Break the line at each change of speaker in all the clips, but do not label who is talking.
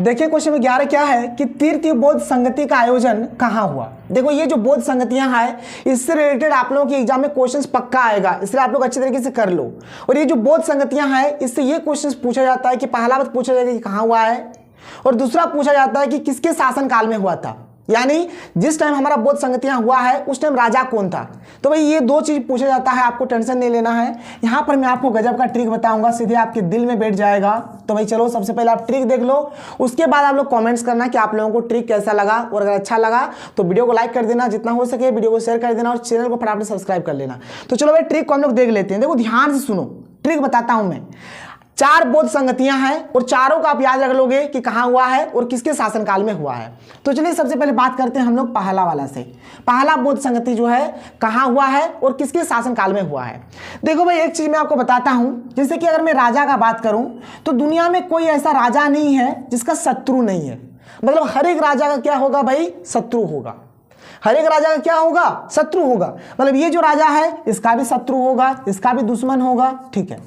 देखिए question number 11 क्या है कि तृतीय बौद्ध संगति का आयोजन कहाँ हुआ। देखो ये जो बौद्ध संगतियां हैं इससे रिलेटेड आप लोगों के एग्जाम में क्वेश्चंस पक्का आएगा, इसलिए आप लोग अच्छे तरीके से कर लो। और ये जो बौद्ध संगतियां हैं इससे ये क्वेश्चंस पूछा जाता है कि पहला बात पूछा जाएगा कि कहाँ हुआ है, और दूसरा पूछा जाता है कि किसके शासन काल में हुआ था, यानी जिस टाइम हमारा बौद्ध संगतियां हुआ है उस टाइम राजा कौन था। तो भाई ये दो चीज पूछा जाता है, आपको टेंशन नहीं लेना है। यहां पर मैं आपको गजब का ट्रिक बताऊंगा, सीधे आपके दिल में बैठ जाएगा। तो भाई चलो सबसे पहले आप ट्रिक देख लो, उसके बाद आप लोग कमेंट्स करना कि आप लोगों को ट्रिक कैसा लगा, और अगर अच्छा लगा तो वीडियो को लाइक कर देना, जितना हो सके वीडियो को शेयर कर देना, और चैनल को फटाफट सब्सक्राइब कर लेना। तो चलो भाई ट्रिक को हम लोग देख लेते हैं। देखो ध्यान से सुनो, ट्रिक बताता हूं मैं। 4 बौद्ध संगतियां हैं और चारों का आप याद रख लोगे कि कहां हुआ है और किसके शासनकाल में हुआ है। तो चलिए सबसे पहले बात करते हैं हम लोग पहला वाला से। पहला बौद्ध संगति जो है कहां हुआ है और किसके शासनकाल में हुआ है। देखो भाई एक चीज मैं आपको बताता हूं, जैसे कि अगर मैं राजा का बात करूं तो दुनिया में कोई ऐसा राजा नहीं है जिसका शत्रु नहीं है। मतलब हर एक राजा का क्या होगा भाई, शत्रु होगा। हर एक राजा का क्या होगा, शत्रु होगा। मतलब ये जो राजा है इसका भी शत्रु होगा, इसका भी दुश्मन होगा, ठीक है।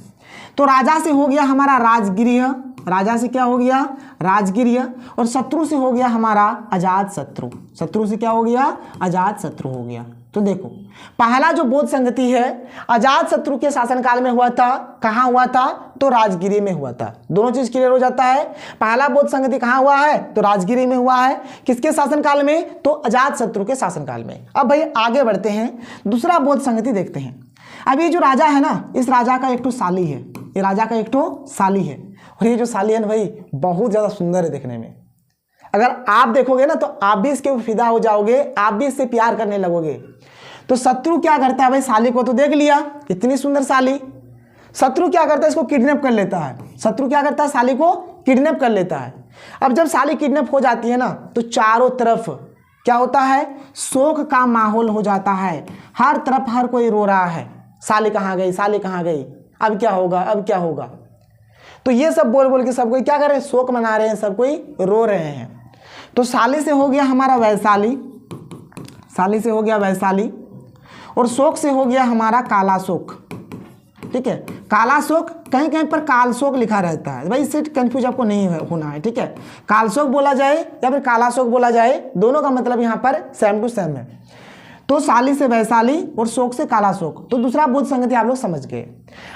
तो राजा से हो गया हमारा राजगृह, राजा से क्या हो गया, राजगृह, और शत्रु से हो गया हमारा अजात शत्रु। शत्रु से क्या हो गया, अजात शत्रु हो गया। तो देखो पहला जो बौद्ध संगति है अजात शत्रु के शासनकाल में हुआ था। कहां हुआ था, तो राजगिरी में हुआ था। दोनों चीज क्लियर हो जाता है। पहला बौद्ध संगति कहां हुआ है, तो राजगिरी में हुआ है। किसके शासनकाल में, तो अजात शत्रु के शासनकाल में। अब भाई आगे बढ़ते हैं, दूसरा बौद्ध संगति देखते हैं। अब ये जो राजा है ना, इस राजा का एक तो साली है, ये राजा का एक तो साली है, और ये जो साली है ना भाई बहुत ज्यादा सुंदर है देखने में। अगर आप देखोगे ना तो आप भी इसके ऊपर फिदा हो जाओगे, आप भी इससे प्यार करने लगोगे। तो शत्रु क्या करता है भाई, साली को तो देख लिया, इतनी सुंदर साली। शत्रु क्या करता है, इसको किडनैप कर लेता है। शत्रु क्या करता है, साली को किडनैप कर लेता है। अब जब साली किडनैप हो जाती है ना तो चारों तरफ क्या होता है, शोक का माहौल हो जाता है। हर तरफ हर कोई रो रहा है, साली कहाँ गई, साली कहाँ गई, अब क्या होगा, अब क्या होगा। तो ये सब बोल बोल के सब कोई क्या कर रहे हैं, शोक मना रहे हैं, सब कोई रो रहे हैं। तो साली से हो गया हमारा वैशाली, साली से हो गया वैशाली, और शोक से हो गया हमारा काला शोक, ठीक है। काला शोक कहीं कहीं पर काल शोक लिखा रहता है भाई, इससे कंफ्यूज आपको नहीं होना है, ठीक है। काल शोक बोला जाए या फिर काला शोक बोला जाए, दोनों का मतलब यहाँ पर सेम टू सेम है। तो साली से वैशाली और शोक से काला शोक। तो दूसरा बौद्ध संगति आप लोग समझ गए।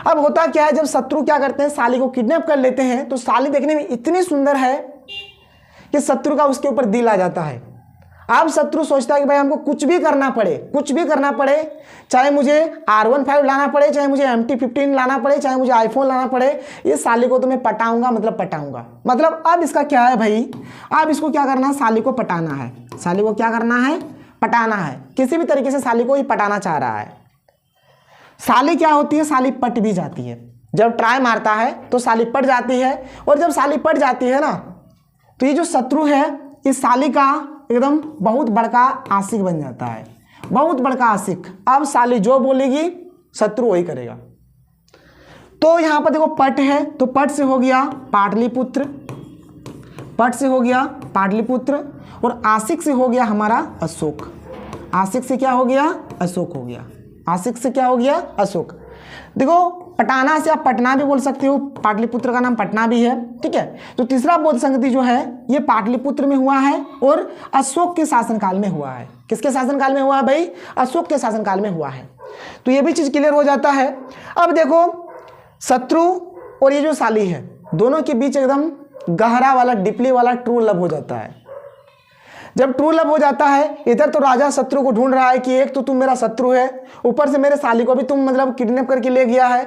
अब होता क्या है, जब शत्रु क्या करते हैं, साली को किडनैप कर लेते हैं, तो साली देखने में इतनी सुंदर है कि शत्रु का उसके ऊपर दिल आ जाता है। अब शत्रु सोचता है कि भाई हमको कुछ भी करना पड़े, कुछ भी करना पड़े, चाहे मुझे R15 लाना पड़े, चाहे मुझे MT15 लाना पड़े, चाहे मुझे आईफोन लाना पड़े, ये साली को तो मैं पटाऊंगा, मतलब पटाऊंगा। मतलब अब इसका क्या है भाई, अब इसको क्या करना है, साली को पटाना है। साली को क्या करना है, पटाना है। किसी भी तरीके से साली को ही पटाना चाह रहा है। साली क्या होती है, साली पट भी जाती है। जब ट्राई मारता है तो साली पट जाती है, और जब साली पट जाती है ना तो ये जो शत्रु है इस साली का एकदम बहुत बड़का आशिक बन जाता है, बहुत बड़का आशिक। अब साली जो बोलेगी शत्रु वही करेगा। तो यहां पर देखो पट है, तो पट से हो गया पाटलिपुत्र, पट से हो गया पाटलिपुत्र, और आशिक से हो गया हमारा अशोक। आशिक से क्या हो गया, अशोक हो गया। आशिक से क्या हो गया, अशोक। देखो पटाना से आप पटना भी बोल सकते हो, पाटलिपुत्र का नाम पटना भी है, ठीक है। तो तीसरा बौद्ध संगति जो है ये पाटलिपुत्र में हुआ है और अशोक के शासनकाल में हुआ है। किसके शासनकाल में हुआ है भाई, अशोक के शासनकाल में हुआ है। तो ये भी चीज क्लियर हो जाता है। अब देखो शत्रु और ये जो साली है दोनों के बीच एकदम गहरा वाला, डीपली वाला ट्रू लव हो जाता है। जब ट्रू लव हो जाता है, इधर तो राजा शत्रु को ढूंढ रहा है कि एक तो तुम मेरा शत्रु है, ऊपर से मेरे साली को भी तुम मतलब किडनैप करके ले गया है,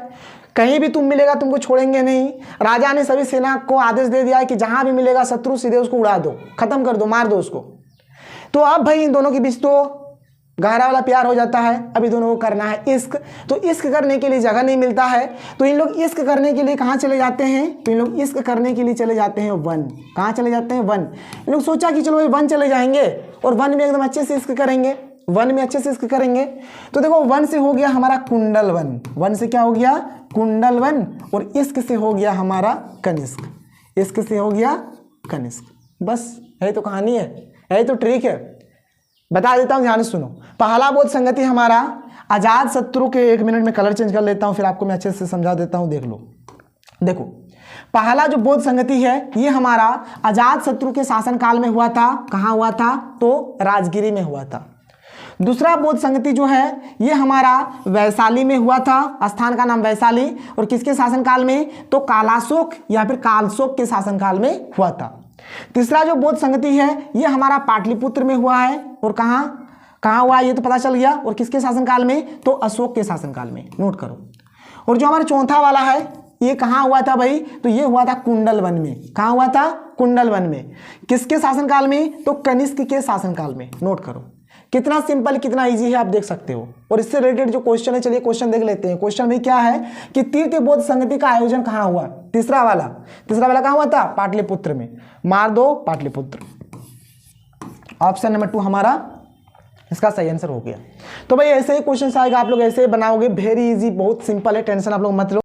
कहीं भी तुम मिलेगा तुमको छोड़ेंगे नहीं। राजा ने सभी सेना को आदेश दे दिया है कि जहां भी मिलेगा शत्रु सीधे उसको उड़ा दो, खत्म कर दो, मार दो उसको। तो अब भाई इन दोनों के बीच तो गहरा वाला प्यार हो जाता है। अभी दोनों को करना है इश्क, तो इश्क करने के लिए जगह नहीं मिलता है, तो इन लोग इश्क करने के लिए कहाँ चले जाते हैं, तो इन लोग इश्क करने के लिए चले जाते हैं वन। कहाँ चले जाते हैं, वन। इन लोग सोचा कि चलो भाई वन चले जाएंगे और वन में एकदम अच्छे से इश्क करेंगे, वन में अच्छे से इश्क करेंगे। तो देखो वन से हो गया हमारा कुंडल वन, वन से क्या हो गया, कुंडल वन, और इश्क से हो गया हमारा कनिष्क, इश्क से हो गया कनिष्क। बस यही तो कहानी है, यही तो ट्रिक है। बता देता हूं, ध्यान से सुनो। पहला बौद्ध संगति हमारा अजात शत्रु के, 1 मिनट में कलर चेंज कर लेता हूं फिर आपको मैं अच्छे से समझा देता हूं, देख लो। देखो पहला जो बौद्ध संगति है ये हमारा अजात शत्रु के शासनकाल में हुआ था। कहाँ हुआ था? तो राजगिरी में हुआ था। दूसरा बौद्ध संगति जो है ये हमारा वैशाली में हुआ था, स्थान का नाम वैशाली, और किसके शासनकाल में? तो कालाशोक या फिर कालशोक के शासनकाल में हुआ था। तीसरा जो बौद्ध संगति है ये हमारा पाटलिपुत्र में हुआ है, और कहाँ हुआ ये तो पता चल गया, और किसके शासनकाल में? तो अशोक के शासनकाल में, नोट करो। और जो हमारा चौथा वाला है ये कहाँ हुआ था भाई? तो ये हुआ था कुंडलवन में। कहाँ हुआ था? कुंडलवन में। किसके शासनकाल में? तो कनिष्क के शासनकाल में, नोट करो। कितना सिंपल, कितना इजी है, आप देख सकते हो। और इससे रिलेटेड जो क्वेश्चन है, चलिए क्वेश्चन देख लेते हैं। क्वेश्चन में क्या है कि तीर्थ बौद्ध संगति का आयोजन कहाँ हुआ? तीसरा वाला कहाँ हुआ था? पाटलिपुत्र में। मार दो पाटलिपुत्र। ऑप्शन नंबर 2 हमारा इसका सही आंसर हो गया। तो भाई ऐसे ही क्वेश्चन आएगा, आप लोग ऐसे ही बनाओगे। वेरी इजी, बहुत सिंपल है, टेंशन आप लोग मत लो।